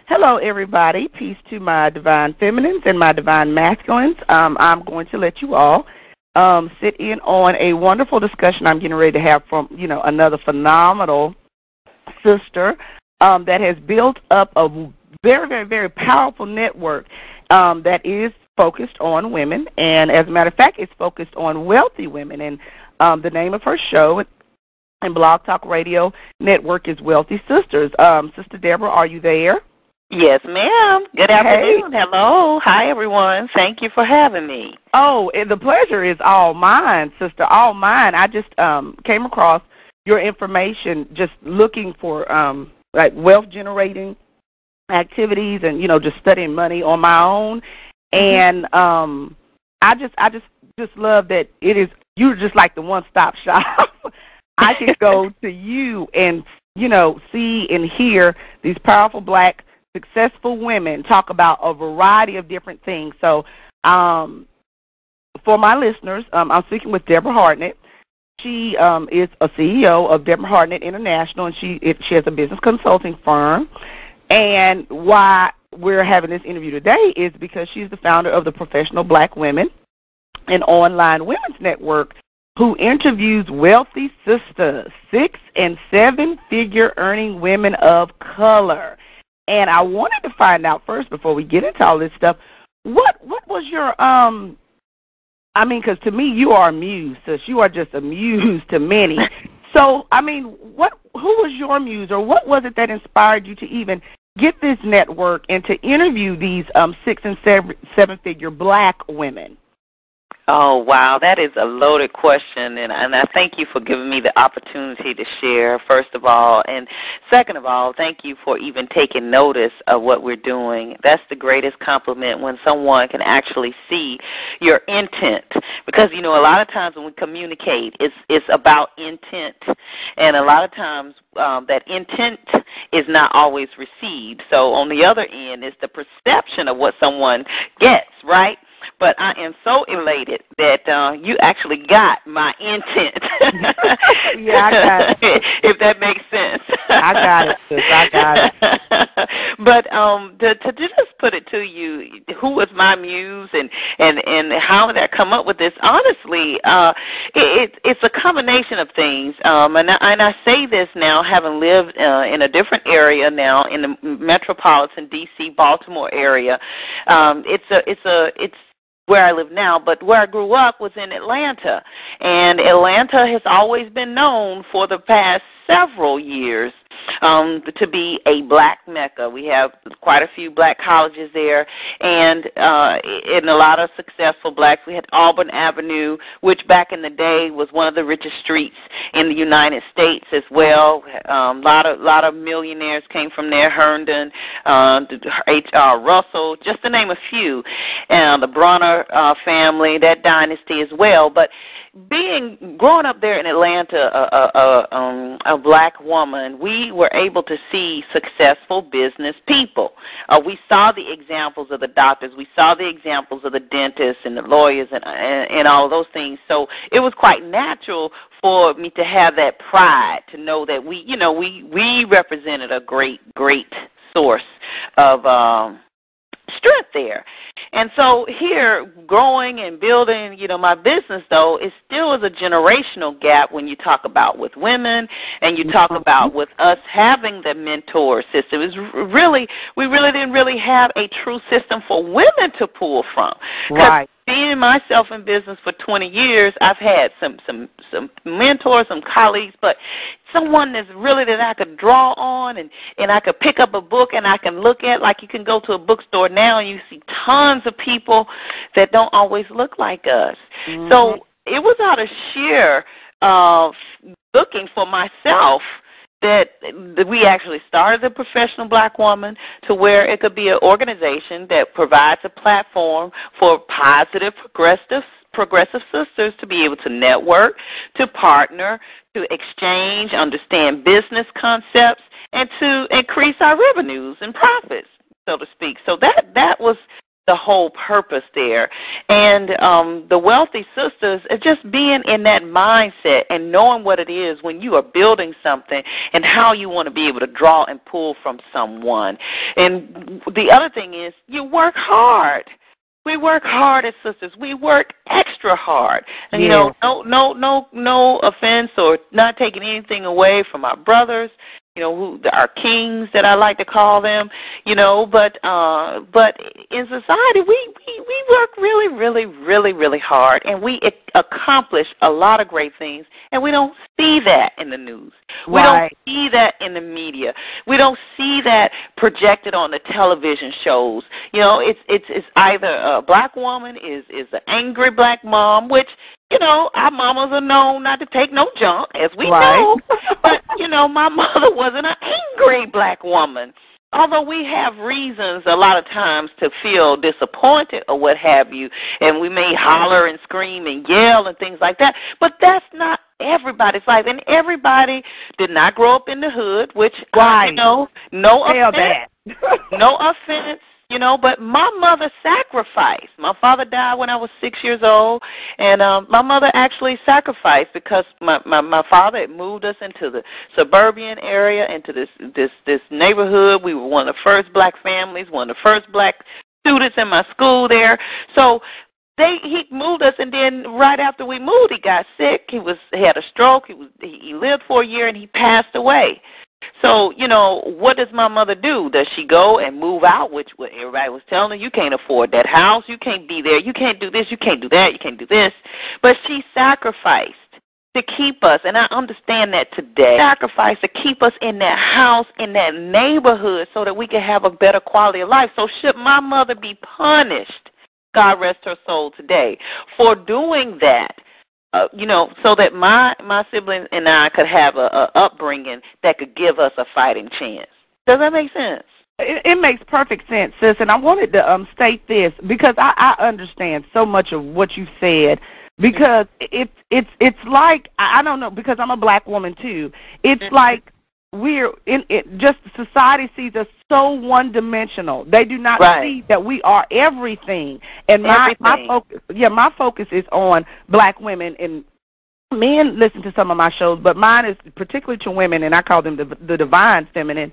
Hello, everybody. Peace to my divine feminines and my divine masculines. I'm going to let you all sit in on a wonderful discussion I'm getting ready to have from, another phenomenal sister that has built up a very, very, very powerful network that is focused on women. And as a matter of fact, it's focused on wealthy women. And the name of her show and Blog Talk Radio Network is Wealthy Sisters. Sister Deborah, are you there? Yes, ma'am. Good afternoon. Hello. Hi, everyone. Thank you for having me. Oh, the pleasure is all mine, sister, all mine. I just came across your information just looking for like wealth-generating activities and, just studying money on my own. And I just love that you're just like the one-stop shop. I can go to you and, see and hear these powerful black successful women talk about a variety of different things. So for my listeners, I'm speaking with Deborah Hartnett. She is a CEO of Deborah Hartnett International, and she has a business consulting firm. And why we're having this interview today is because she's the founder of the Professional Black Women, an online women's network who interviews wealthy sisters, 6- and 7-figure earning women of color. And I wanted to find out first, before we get into all this stuff, what was your, because to me you are a muse, sis. You are just a muse to many. So, who was your muse, or what was it that inspired you to even get this network and to interview these 6- and 7-figure black women? Oh, wow. That is a loaded question, and I thank you for giving me the opportunity to share, first of all. And second of all, thank you for even taking notice of what we're doing. That's the greatest compliment, when someone can actually see your intent. Because, a lot of times when we communicate, it's about intent. And a lot of times that intent is not always received. So on the other end is the perception of what someone gets, right? But I am so elated that you actually got my intent. Yeah, I got it. If that makes sense. I got it, sis. I got it. But to just put it to you, who was my muse and how did I come up with this? Honestly, it's a combination of things. And I say this now, having lived in a different area now, in the metropolitan D.C., Baltimore area. It's where I live now, but where I grew up was in Atlanta. And Atlanta has always been known for the past several years to be a black mecca. We have quite a few black colleges there, and a lot of successful blacks. We had Auburn Avenue, which back in the day was one of the richest streets in the United States as well. A lot of millionaires came from there. Herndon, H.R. Russell, just to name a few, and the Bronner family, that dynasty as well. But growing up there in Atlanta, a black woman, we were able to see successful business people. We saw the examples of the doctors. We saw the examples of the dentists and the lawyers and all of those things. So it was quite natural for me to have that pride, to know that we represented a great source of strength there. And so here, growing and building, my business, though, it still is a generational gap when you talk about with women and you talk about with us having the mentor system. We really didn't really have a true system for women to pull from. Right. Being myself in business for 20 years, I've had some mentors, some colleagues, but someone that I could draw on and I could pick up a book and I can look at, like you can go to a bookstore now and you see tons of people that don't always look like us. Mm-hmm. So it was out of sheer looking for myself that we actually started the Professional Black Woman, to where it could be an organization that provides a platform for positive, progressive sisters to be able to network, to partner, to exchange, understand business concepts, and to increase our revenues and profits, so to speak. So that was the whole purpose there. And the wealthy sisters, just being in that mindset and knowing what it is when you are building something and how you want to be able to draw and pull from someone. And the other thing is you work hard. We work hard as sisters. We work extra hard. And, you know, no offense or not taking anything away from our brothers, you know, who our kings that I like to call them, you know, but in society we work really, really, really, really hard, and we accomplish a lot of great things, and we don't see that in the news. We don't see that in the media. We don't see that projected on the television shows. You know, it's either a black woman is an angry black mom, which, you know, our mamas are known not to take no junk, as we know. But, you know, my mother wasn't an angry black woman. Although we have reasons a lot of times to feel disappointed or what have you, and we may holler and scream and yell and things like that, but that's not everybody's life. And everybody did not grow up in the hood, which, you know, no offense, no offense. You know, but my mother sacrificed. My father died when I was 6 years old, and my mother actually sacrificed because my father had moved us into the suburban area, into this neighborhood. We were one of the first black families, one of the first black students in my school there. So he moved us, and then right after we moved, he got sick. He had a stroke. He lived for a year, and he passed away. So, you know, what does my mother do? Does she go and move out, which what everybody was telling her, you can't afford that house, you can't be there, you can't do this, you can't do that, you can't do this. But she sacrificed to keep us, and I understand that today, sacrificed to keep us in that house, in that neighborhood, so that we can have a better quality of life. So should my mother be punished, God rest her soul today, for doing that? You know, so that my siblings and I could have a upbringing that could give us a fighting chance. Does that make sense? It makes perfect sense, sis. And I wanted to state this because I understand so much of what you said. Because it's like, I don't know, because I'm a black woman too. It's like we're in it. Just society sees us so one-dimensional. They do not see that we are everything. And my focus is on black women, and men listen to some of my shows, but mine is particularly to women, and I call them the divine feminine.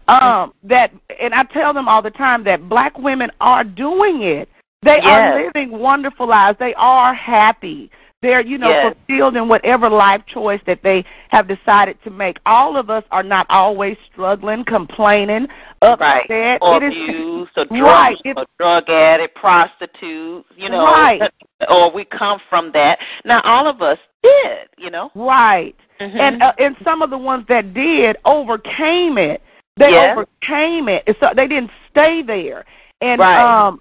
That, and I tell them all the time that black women are doing it. They are living wonderful lives. They are happy. They're, you know, fulfilled in whatever life choice that they have decided to make. All of us are not always struggling, complaining, upset. Or abused, or drug addict, prostitute, you know, or we come from that. Now, all of us did, you know. And some of the ones that did overcame it. They overcame it. So they didn't stay there. And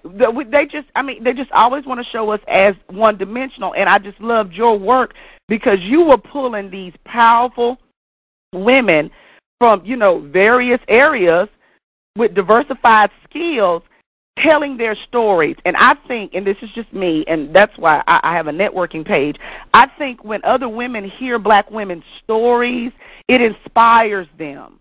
they just always want to show us as one-dimensional. And I just loved your work because you were pulling these powerful women from, you know, various areas with diversified skills, telling their stories. And I think, and this is just me, and that's why I have a networking page, I think when other women hear black women's stories, it inspires them.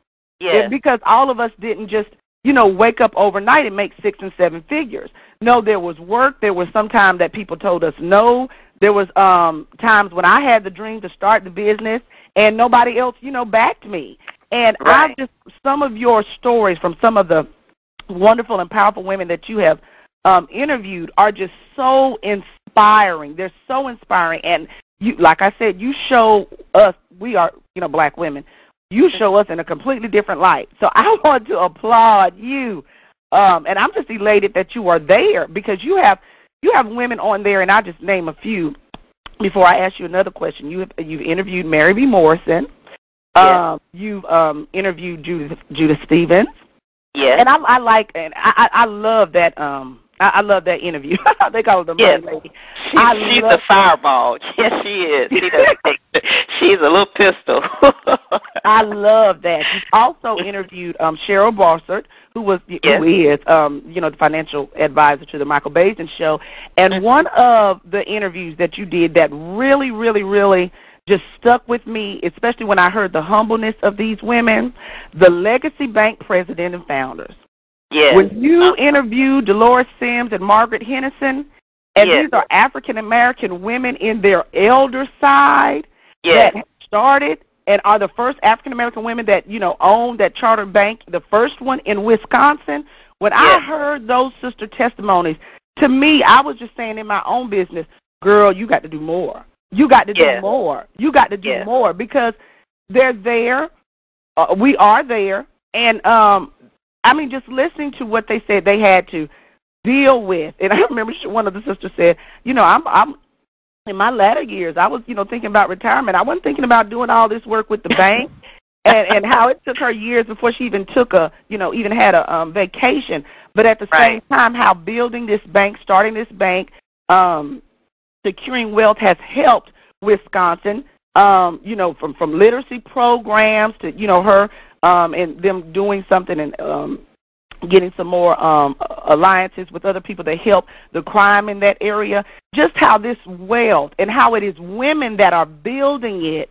Because all of us didn't just, you know, wake up overnight and make 6 and 7 figures. No, there was work. There was some time that people told us no. There was times when I had the dream to start the business and nobody else, you know, backed me. And some of your stories from some of the wonderful and powerful women that you have interviewed are just so inspiring. They're so inspiring. And you, like I said, you show us, we are, you know, black women, you show us in a completely different light. So I want to applaud you. And I'm just elated that you are there because you have women on there, and I'll just name a few before I ask you another question. You've interviewed Mary B. Morrison. You've interviewed Judith Stevens. And I love that I love that interview. They call her the money lady. She's a fireball. Yes, she is. She's a little pistol. I love that. She's also interviewed Cheryl Bossert, who is, you know, the financial advisor to the Michael Basin show. And one of the interviews that you did that really, really, really just stuck with me, especially when I heard the humbleness of these women, the Legacy Bank president and founders. Yes. When you interview Dolores Sims and Margaret Hennison, and Yes. these are African-American women in their elder side Yes. that started and are the first African-American women that, own that charter bank, the first one in Wisconsin. When I heard those sister testimonies, to me, I was just saying in my own business, girl, you got to do more. You got to do more. You got to do more because they're there. We are there. And, just listening to what they said they had to deal with. And I remember one of the sisters said, I'm in my latter years, I was, thinking about retirement. I wasn't thinking about doing all this work with the bank and how it took her years before she even took even had a vacation. But at the same time, how building this bank, starting this bank, securing wealth has helped Wisconsin, from literacy programs to, her and them doing something and getting some more alliances with other people to help the crime in that area. Just how this wealth and how it is women that are building it,